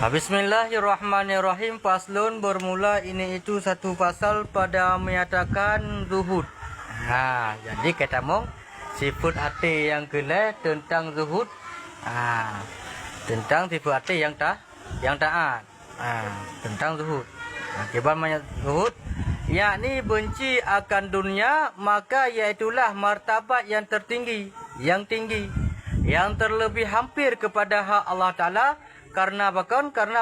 Bismillahirrahmanirrahim. Faslun bermula ini itu satu pasal pada menyatakan zuhud. Jadi kita mau sifat hati yang kelai tentang zuhud. Tentang sifat hati yang taat. Tentang zuhud. Akibat zuhud, yakni benci akan dunia, maka iaitulah martabat yang tertinggi, yang tinggi, yang terlebih hampir kepada hak Allah Ta'ala. Karena bahkan karena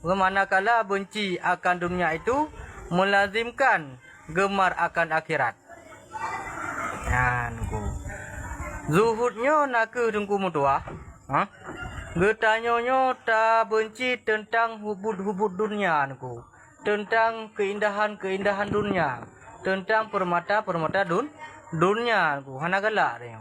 manakala benci akan dunia itu melazimkan gemar akan akhirat. Zuhudnya nak ke dengku mutua. Getanyonyo tak benci tentang hubud-hubud dunia nku. Tentang keindahan-keindahan dunia. Tentang permata-permata dunia nku. Hana galak dia.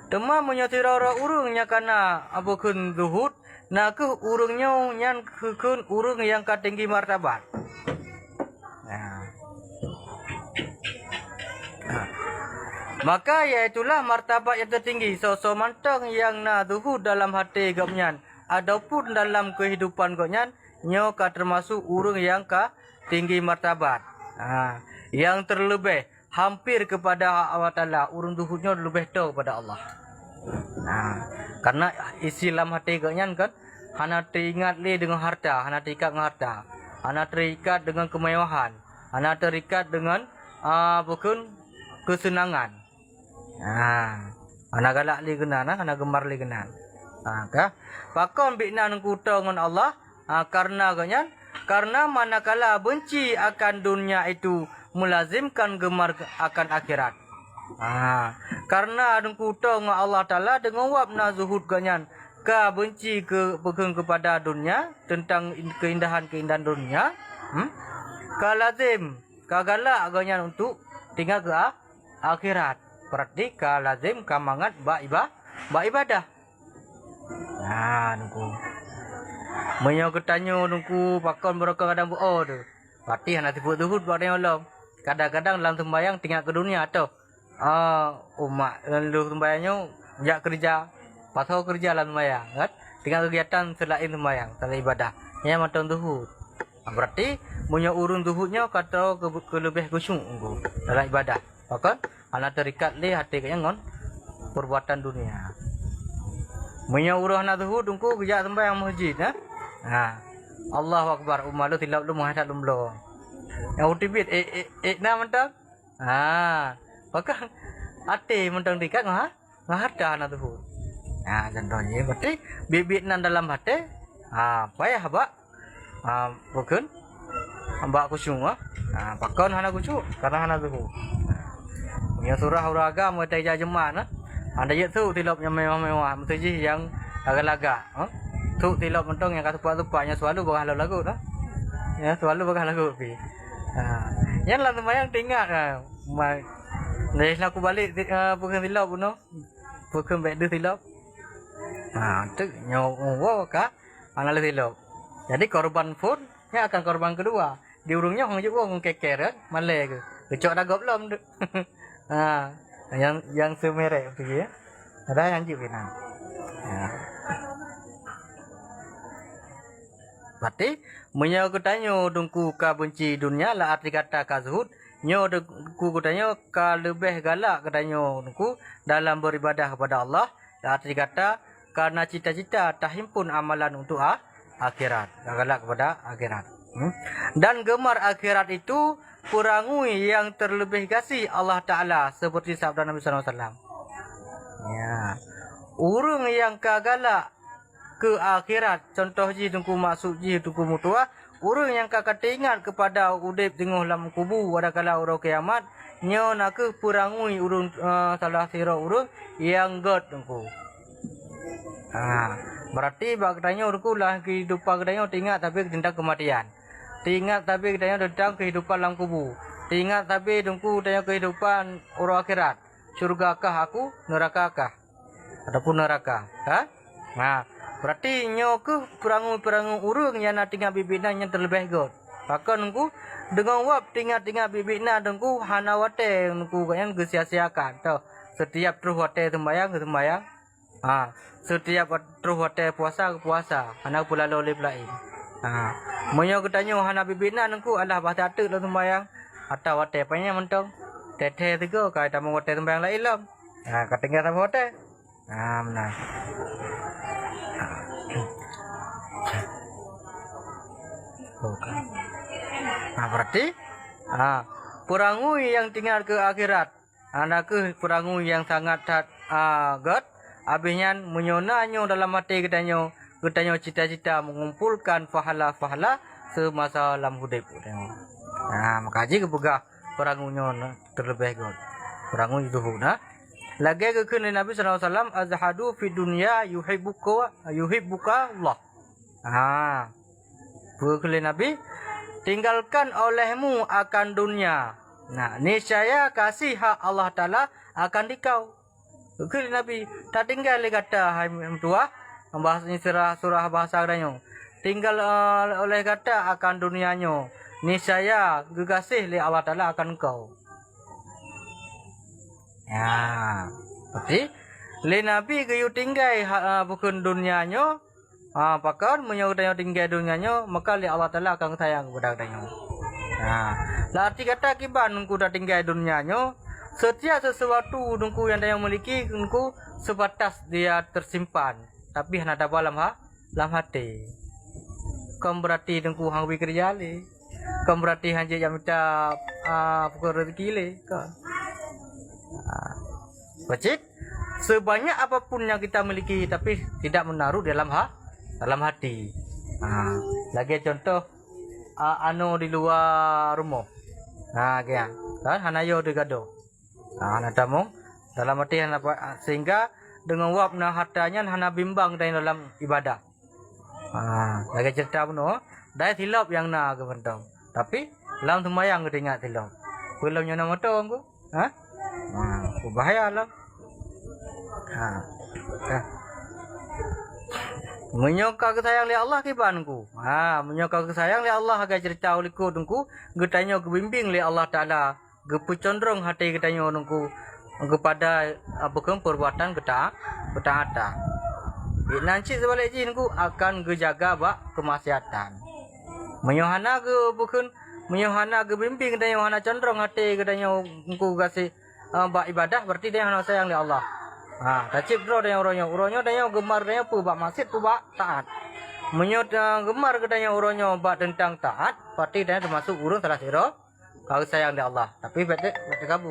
Tema menyatira orang urungnya karena abukan zuhud, nak ke urungnya yang kekun urung yang katinggi martabat. Maka iaitulah martabat yang tertinggi. So mantang yang na zuhud dalam hati gapnyan, adapun dalam kehidupan gapnyan, nyo ka termasuk urung yang ka tinggi martabat. Yang terlebih hampir kepada Allah Ta'ala, urung zuhudnya lebih tahu kepada Allah. Karena isi dalam hati gaknya kan hana teringat li dengan harta, hana terikat dengan harta, hana terikat dengan kemewahan, hana terikat dengan bukan kesenangan. Hana galak li genan, hana gemar li genan. Pakon bina nungku dengan Allah karena gaknya, karena manakala benci akan dunia itu melazimkan gemar akan akhirat. Karena dengku tahu dengan Allah Ta'ala dengan wabna zuhud ganyan ka benci kepada dunia, tentang keindahan-keindahan dunia, ka lazim ka galak ganyan untuk tinggal ke akhirat. Berarti ka lazim ka mangat ba ibadah. Dengku menyo ketanyo dengku pakon beraka kadang tu. Berarti hana sifat zuhud pada Allah. Kadang-kadang dalam sembahyang tinggal ke dunia tu. Umat lalu sembahyangnya jak kerja, pasal kerja dalam sembahyang, kan? Tinggal kegiatan selain sembahyang, selain ibadah. Yang macam zuhud. Berarti punya urun zuhudnya kata ke lebih khusyuk dalam ibadah. Bahkan anak terikat le hati kaya ngon perbuatan dunia. Punya urun anak zuhud ungku kerja sembahyang masjid, Allahu Akbar, umat lu tilap lu menghadap lu belum. Yang utibit na mentang. Maka hati mentang dekat ngah harta na tu. Contohnya berarti bibit nan dalam hati payah haba bukan hamba khusyuk pakon hana khusyuk karena hana tu. Punya surah uraga mau tajah jemaah anda ye tu tilap yang mewah-mewah mesti yang agak-agak tu tilap mentang yang kata lupa-lupanya selalu bakal lagu dah. Ya selalu bakal lagu pi. Yang lalu bayang tinggal Nih aku balik bukan silap puno. Bukan baik dia silap. Tu nyawa ka analis silap. Jadi korban pun dia akan korban kedua. Di urungnya orang juga orang keker malai ke. Kecok dah belum tu. Yang semerek pergi ya. Ada yang jiwina. Berarti menyo kutanya dungku ka benci dunia lah arti kata ka zuhud. Nyo ku katanya ka lebih galak katanya ku dalam beribadah kepada Allah. Arti kata karena cita-cita tahimpun amalan untuk akhirat. Galak kepada akhirat. Dan gemar akhirat itu kurangui yang terlebih kasih Allah Ta'ala seperti sabda Nabi sallallahu alaihi wasallam. Urang yang kagalak ke akhirat, contoh ji tungku maksud ji tungku mutua, urang yang kakak ingat kepada udip tengah dalam kubu pada kala urang kiamat, nyo nak ke purangui urang salah sira urang yang god tungku. Berarti bagdanya urangku lah kehidupan kedanya tinggal tapi tentang kematian. Tinggal tapi kedanya tentang kehidupan dalam kubu. Tinggal tapi tungku tanya kehidupan urang akhirat. Surgakah aku, nerakakah? Ataupun neraka, berarti nyo ke perangu urung yang nak tinggal bibina yang terlebih god. Bahkan nungku dengan wap tinggal bibina nungku hana wate nungku yang sia-siakan. Tahu setiap terus wate sembayang Setiap terus hotel puasa, anak pula lalu lain. Menyo ketanya hana bibina nengku alah bahasa atuk dalam sembahyang. Atau hotel panya mentong. Teteh tiga kai tamu hotel sembahyang lain lam. Ketinggal sama hotel. Benar. Bukan. Berarti perangui yang tinggal ke akhirat. Anak ke perangui yang sangat god. Habisnya menyonanya dalam hati katanya cita-cita mengumpulkan pahala-pahala semasa dalam hidup. Maka haji kepegah perangunya terlebih god. Perangu itu lagi ke Nabi SAW, azhadu fi dunya yuhibbuka Allah. Berkali Nabi, tinggalkan olehmu akan dunia. Niscaya kasih hak Allah Ta'ala akan dikau. Berkali Nabi, tak tinggal kata hai tua, membahas ini surah bahasa adanya. Tinggal oleh kata akan dunianya. Niscaya kekasih li Allah Ta'ala akan kau. Berarti li Nabi ke tinggal bukan dunianya. Pakar menyuruh tinggal dunianya, maka li Allah Ta'ala akan sayang kepada katanya. Arti kata kiban nungku dah tinggal dunianya, setiap sesuatu nungku yang dia miliki nungku sebatas dia tersimpan, tapi hanya ada dalam hati. Kau berarti nungku hang bekerja le, kau berarti hanya yang minta pukul rezeki le. Bacit, sebanyak apapun yang kita miliki tapi tidak menaruh dalam hati. Lagi contoh anu di luar rumah. Kan hanayo digado. Nadamu dalam hati sehingga dengan wapna hartanya hana bimbang dalam ibadah. Lagi cerita puno, dah silap yang na ke bentong. Tapi dalam sembahyang kita ingat silap. Belum nyana moto aku. Bahaya lah. Menyoka kesayang li Allah kibanku. Menyoka kesayang li Allah agak cerita uliku dengku, getanya kebimbing li Allah Ta'ala, gepecondrong hati getanya dengku kepada bukan perbuatan ketaatan. Nanti sebalik jinku akan gejaga bak kemaksiatan. Menyohana ke bukan menyohana kebimbing getanya hana condrong hati getanya dengku kasih bak ibadah berarti dia hana sayang li Allah. Tacip draw dengan uronyo dia gemar dia pu bak maksiat pu bak taat. Menyot gemar katanya uronyo bak tentang taat, berarti dia termasuk urun salah siro kalau sayang di Allah. Tapi betul kabu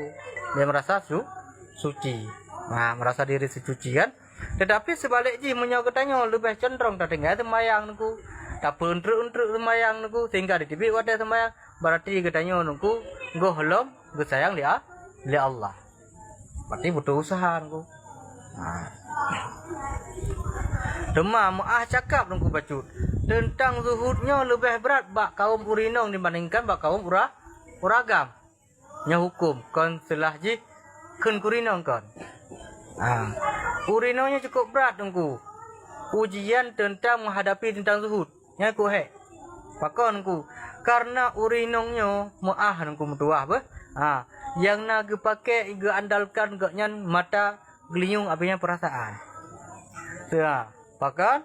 dia merasa suci. Merasa diri suci kan. Tetapi sebaliknya menyot katanya lebih cenderung tak tinggal sembahyang niku. Tak untruk sembahyang niku sehingga ditibik wadah sembahyang berarti katanya niku go holom go sayang dia li Allah. Berarti butuh usaha niku. Demam cakap nungku bacut tentang zuhudnya lebih berat bak kaum urinong dibandingkan bak kaum uragam nya hukum kon selahji kun kurinong kon. Urinongnya cukup berat nungku ujian tentang menghadapi tentang zuhud nya ku pakon ku karena urinongnya nungku mutuah yang nak pakai ge andalkan ge nyan mata geliung apinya perasaan. Bahkan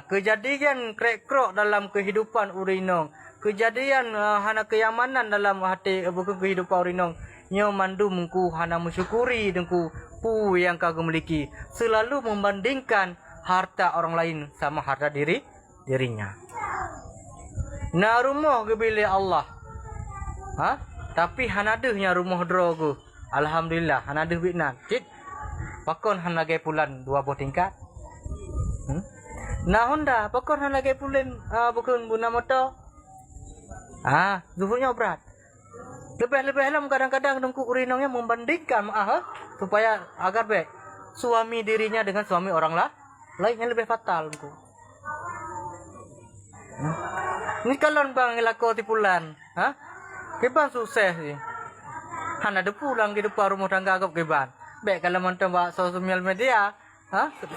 kejadian krek-krok dalam kehidupan urinong, kejadian hana kenyamanan dalam hati bukan kehidupan urinong, nyo mandu mengku hana mensyukuri dengku pu yang kau miliki, selalu membandingkan harta orang lain sama harta dirinya. Na rumah gebili Allah. Tapi hana dehnya rumah drogo. Alhamdulillah hana deh bitnan. Pakon han lagi pulan 2 buah tingkat. Honda pakon han lagi pulan bukan guna motor. Zuhurnya berat. Lebih-lebih lah kadang-kadang nungku urinongnya membandingkan supaya agar baik suami dirinya dengan suami orang lainnya lebih fatal nungku. Ini kalau bang laku tipulan, keban sukses sih. Han ada pulang di depan rumah tangga agak keban. Baik kalau mantan buat sosial media,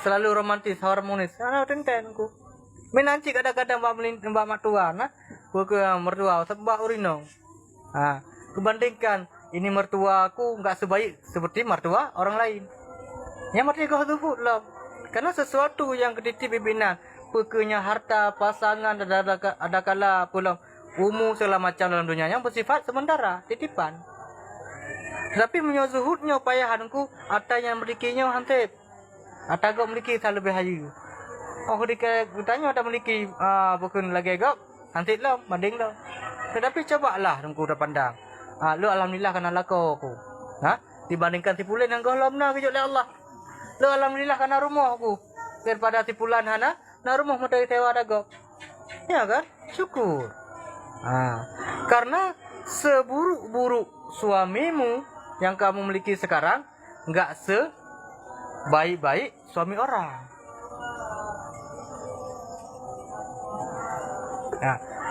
selalu romantis, harmonis. Tenten-tenku. Menanci kadang-kadang mbak mertua, ke mertua, sebab urinong. Kebandingkan ini mertua aku nggak sebaik seperti mertua orang lain. Yang mertua kau tu lah. Karena sesuatu yang ketitip pimpinan, pekenya harta, pasangan, ada kala pula umur segala macam dalam dunia yang bersifat sementara, titipan. Tapi menyo zuhudnya payahanku, ada yang memilikinya hantip. Ada agak memiliki tak lebih hayu. Oh ketika tanya ada memiliki bukan lagi agak, hantip lah, banding lah. Tetapi cobalah nunggu dah pandang. Lu alhamdulillah kena lako aku. Dibandingkan tipulan yang kau lamna kejut oleh Allah. Lu alhamdulillah kena rumah aku. Daripada tipulan hana, na rumah mata tewa dagok. Ya kan? Syukur. Karena seburuk-buruk suamimu yang kamu miliki sekarang enggak sebaik-baik suami orang.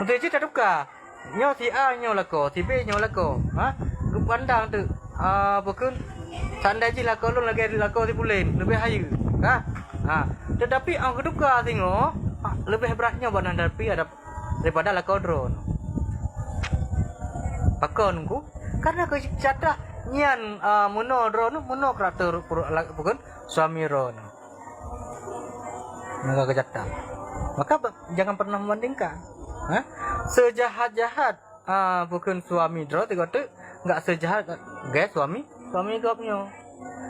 Untuk itu tak duka. Nyo si A nyo lako, si B nyo lako. Lu pandang tu. Bukan sandai je lako lu lagi lako si pulen, lebih hayu. Tetapi ang keduka tengok lebih beratnya badan daripada lako drone. Pakonku karena kejatah nyan muno drone muno krater bukan suami drone. Maka kejatah. Maka jangan pernah membandingkan. Sejahat-jahat bukan suami drone tengok tu enggak sejahat guys suami gopnya.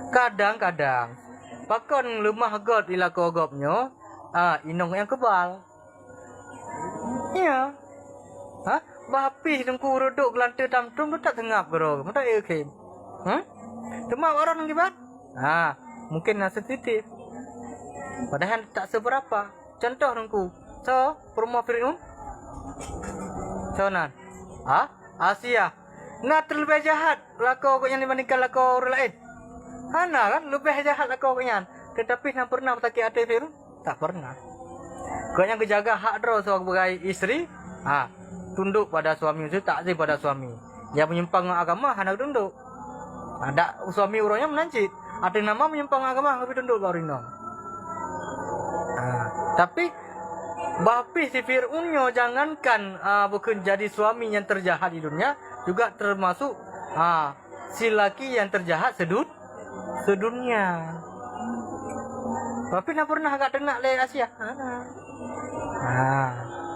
Kadang-kadang pakon lemah god ilako gopnya inong yang kebal. Ya. Bapi tengku rodok gelantai tamtum tu tak tengap bro. Mata okey. Cuma orang ngibat. Mungkin sensitif. Padahal tak seberapa. Contoh tengku. So, rumah Fir'aun. So nan. Asia. Nak terlebih jahat lako yang dibandingkan lako orang lain. Hana kan lebih jahat lako yang. Tetapi nak pernah bertakik hati Fir'aun? Tak pernah. Kau yang kejaga hak dro sebagai isteri, tunduk pada suami itu, taksir pada suami. Yang menyimpang agama hendak tunduk. Ada suami orangnya menancit. Ada nama menyimpang agama tapi tunduk baru inong. Tapi bapi si Fir'aunnya jangankan bukan jadi suami yang terjahat di dunia, juga termasuk si laki yang terjahat sedunia. Tapi nak pernah agak tenak le Asia.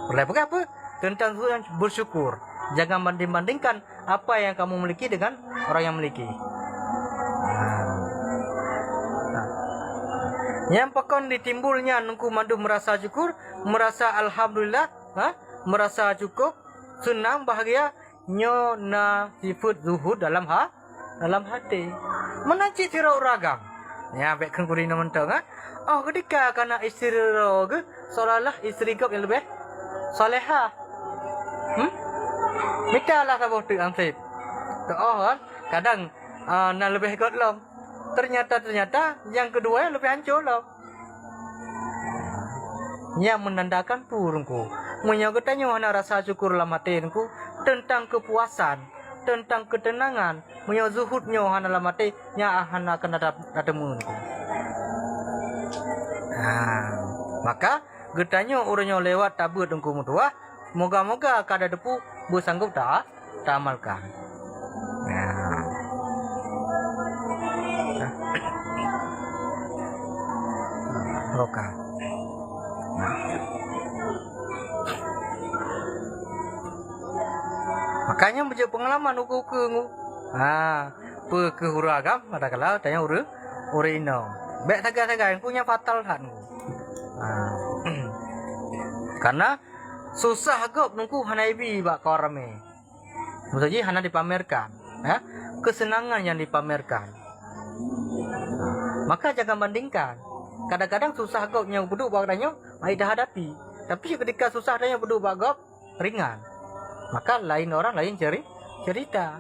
Boleh apa? Tentang yang bersyukur. Jangan banding-bandingkan apa yang kamu miliki dengan orang yang miliki. Yang pakon ditimbulnya nungku mandu merasa syukur, merasa alhamdulillah, merasa cukup, senang, bahagia, nyo na sifat zuhud dalam hati. Menancik tirau ragam. Ya, baik kan kurina mentang. Ketika kana isteri roge, seolah-olah isteri kau yang lebih salehah. Mintalah sabuk tu ansip. Kan kadang nak lebih kot lom. Ternyata yang kedua yang lebih hancur lom. Yang menandakan purungku. Menyangkut tanya nak rasa syukur dalam hatinku tentang kepuasan, tentang ketenangan, menyangkut zuhudnya hana dalam hati yang hana akan datang. Maka getanya orangnya lewat tabut dengku mutua. Moga-moga kada depu bersanggup tak amalkan. Roka. Makanya menjadi pengalaman uku-uku. Kehuragam ada kalau tanya ure ino. Baik taga-taga yang punya fatal kan. Karena susah agak nunggu hanaibi bak korame. Maksudnya hana dipamerkan, kesenangan yang dipamerkan. Maka jangan bandingkan. Kadang-kadang susah agak yang beduk bak danyo, ai dah hadapi. Tapi ketika susah danyo beduk bak agak ringan. Maka lain orang lain cerita.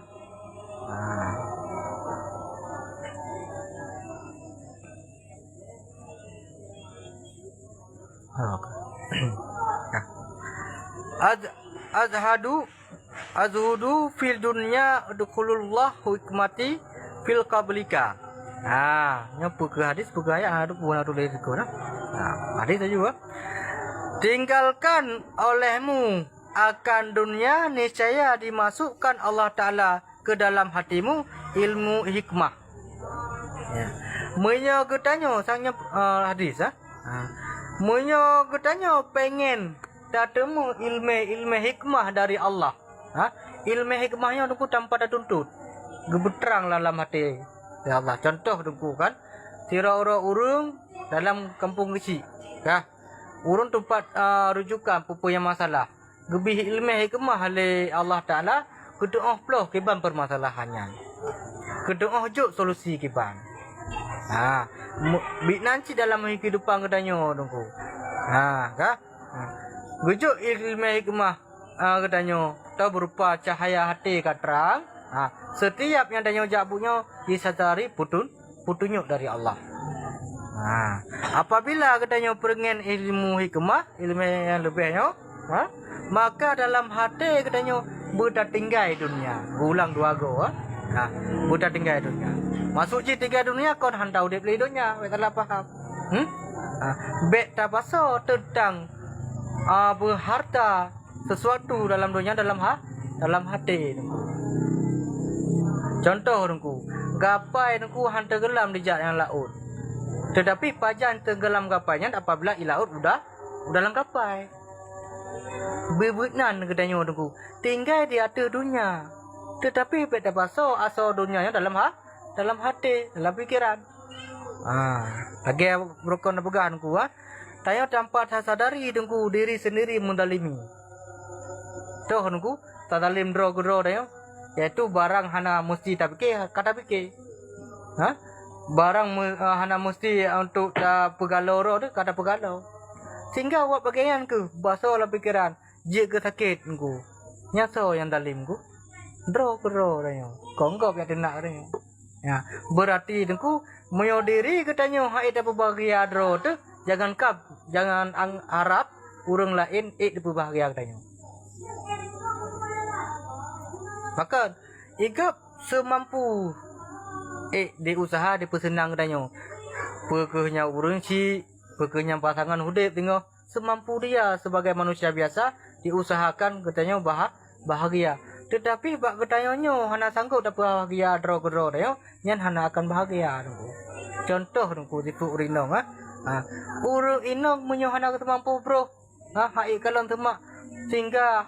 Azhudu fil dunya dukhulullah hikmati fil qablika. Nyampu ke hadis buku ayat ada pun ada dari situ hadis juga. Tinggalkan olehmu akan dunia, niscaya dimasukkan Allah Ta'ala ke dalam hatimu ilmu hikmah. Menyo ketanya sangnya hadis Menyo ketanya pengen datemu ilmu hikmah dari Allah. Ilmu hikmahnya dengku tanpa ada tuntut. Gebetrang dalam hati. Ya Allah, contoh dengku kan. Tira urung dalam kampung kecil. Urung tempat rujukan punya masalah. Gebih ilmu hikmah oleh Allah Ta'ala. Kedoa peloh kiban permasalahannya. Kedoa juk solusi kiban. Bik nanti dalam kehidupan katanya dongku. Gujuk ilmu hikmah katanya tahu berupa cahaya hati kat terang. Setiap yang tanya jawabnya disadari petunjuk dari Allah. Apabila katanya pengen ilmu hikmah, ilmu yang lebihnya, maka dalam hati katanya budak tinggal dunia. Ulang dua go. Budak tinggal dunia. Masuk je tiga dunia kau hantau dia beli dunia. Baik tak faham. Baik tak pasal tentang berharta sesuatu dalam dunia dalam hati. Contoh dengku, gapai dengku hantar gelam di jalan laut. Tetapi pajan tenggelam gapainya apabila laut udah dalam gapai. Bebunan katanya dengku, tinggal di atas dunia. Tetapi baik tak pasal asal dunianya dalam hati, dalam pikiran. Lagi berkon pegang dengku tanya tanpa sadari dengku diri sendiri mendalimi. Tuh dengku tadalim draw tanya yaitu barang hana mesti tak fikir kata fikir. Barang hana mesti untuk pegalau tu kata pegalau. Sehingga awak bagian ke bahasa lah pikiran je ke sakit dengku. Nyaso yang dalim ku draw tanya. Konggop yang tenak tanya. Berarti dengku moyo diri katanya hak itu berbahagia draw tu jangan harap orang lain berbahagia katanya. Maka igap semampu di usaha di pesenang katanya. Pekehnya urang si, pekehnya pasangan hidup tengok semampu dia sebagai manusia biasa diusahakan katanya bahagia. Tetapi bak katanya hana sanggup dapat bahagia draw tanya, nyan hana akan bahagia. Contoh dengku tipu urinong urang inong menyo hana mampu bro. Hai kalau temak sehingga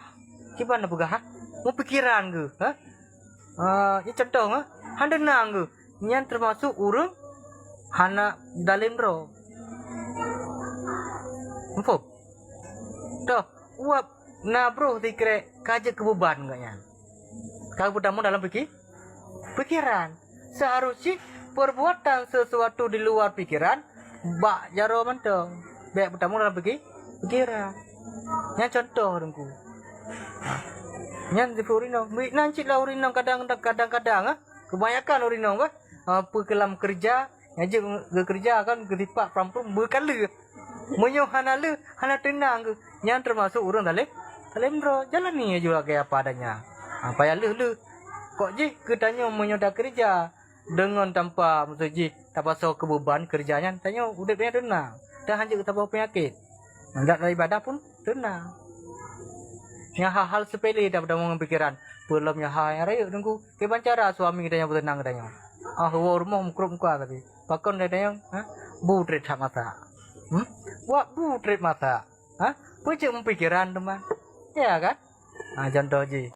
gimana begah? Mau pikiran ke? Ini contoh handa nang ke? Nyan termasuk urang hana dalim bro. Empuk. Toh, uap na bro dikira kaje kebeban enggaknya. Kau bertamu dalam pikiran. Seharusnya perbuatan sesuatu di luar pikiran bak jaro mentong. Baik bertamu dalam pikiran. Yang contoh dengku. Yang di urinong, nanti lah urinong kadang-kadang kebanyakan urinong pekelam kerja, ngajak kerja kan ketipak perampung berkala. Menyo hana tenang ke, yang termasuk urang dalam bro, jalan ni juga kayak apa adanya. Payah lu, kok je ketanya menyo dah kerja dengan tanpa maksud je tak pasal kebeban kerjanya, tanya udah punya tenang, dah hanya tanpa penyakit, hendak dari ibadah pun tenang. Yang hal-hal sepele dah pada mengambil pikiran. Belum yang hal yang raya tunggu. Keban cara suami kita yang bertenang katanya. Rumah mukrup muka tadi. Pakon katanya, budret hak mata. Wak budret mata. Pucuk mempikiran teman. Ya kan? Contoh je.